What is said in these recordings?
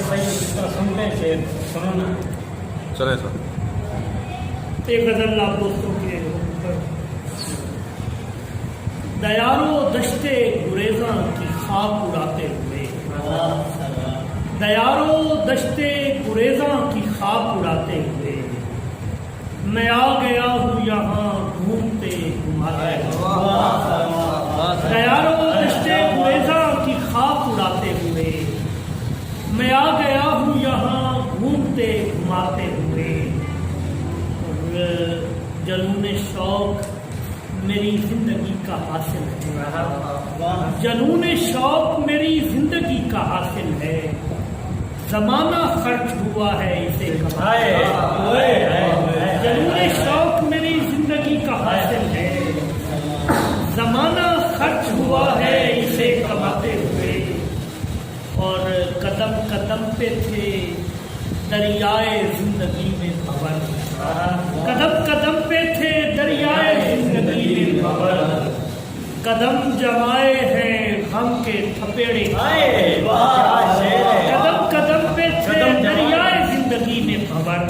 سنتے شیر سننا چلے سر ایک غزل آپ دوستوں کے دیارو دشتے گریزاں کی خاک اڑاتے ہوئے، دیارو دشتے گریزاں کی خاک اڑاتے ہوئے، میں آ گیا ہوں یہاں گھومتے گھماتے ہوئے، دیارو دشتے گریزاں کی خاک اڑاتے ہوئے، میں آ گیا ہوں یہاں گھومتے گھماتے ہوئے، اور جنون شوق میری زندگی کا حاصل ہے، جنون شوق میری زندگی کا حاصل ہے، زمانہ خرچ ہوا ہے اسے کماتے ہوئے، جنون شوق میری زندگی کا حاصل ہے، زمانہ خرچ ہوا ہے اسے کماتے ہوئے، اور قدم قدم پہ تھے دریائے زندگی میں بھور، قدم قدم پہ تھے دریائے زندگی میں بھور، قدم جمائے ہیں غم کے تھپیڑے، قدم قدم پہ تھے دریائے زندگی میں بھور،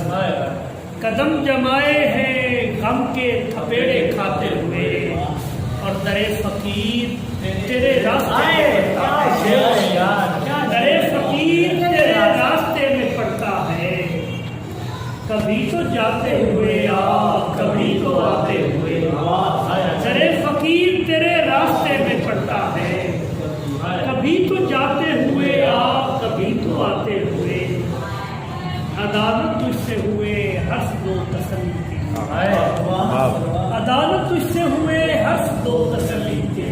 قدم جمائے ہیں غم کے تھپیڑے کھاتے ہوئے، اور در فقیر تیرے راستے در فقیر تیرے راستے میں پڑتا ہے، کبھی تو جاتے ہوئے آ کبھی تو آتے ہوئے، در فقیر تیرے راستے میں پڑتا ہے، کبھی تو جاتے ہوئے آ کبھی تو آتے ہوئے، عدالت تجھ سے ہوئے حسد و تسلی کی، عدالت تجھ سے ہوئے حسد و تسلی کے،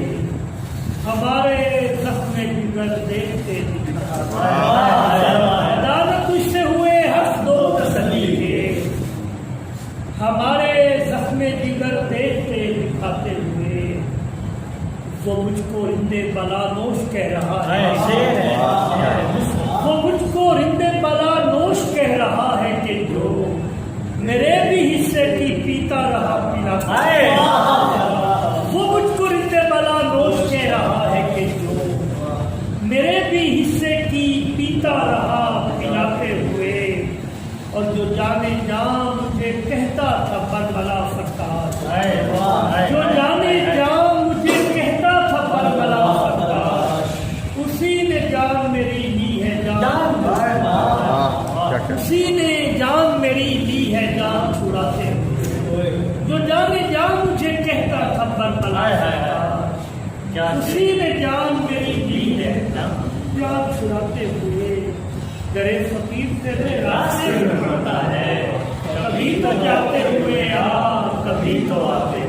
ہمارے زخم جگر دیکھتے دکھاتے، عدالت تجھ سے ہوئے حسد و تسلی کے، ہمارے زخم جگر دیکھتے دکھاتے ہوئے، وہ مجھ کو رندے بلا نوش کہہ رہا ہے، وہ مجھ کو رندے بلا نوش کہہ رہا ہے کہ جو میرے بھی حصے کی پیتا رہا پلاتا ہے، وہ مجھ کو رندے بلا نوش کہہ رہا ہے کہ جو میرے بھی حصے کی پیتا رہا پلاتے ہوئے، اور جو جانے جان مجھے کہتا تھا بربلا فتاح، جو جانے جان مجھے کہتا تھا بربلا فتاح، اسی نے جان میری لی ہے جان، اسی نے جان میری لی ہے جان چھڑاتے ہوئے، جو جانے جان مجھے کہتا تھا بربلا فتاح، اسی نے جان میری لی ہے جان چھڑاتے ہوئے، در فقیر تیرے راستے میں پڑتا ہے، کبھی تو جاتے ہوئے آ کبھی تو آتے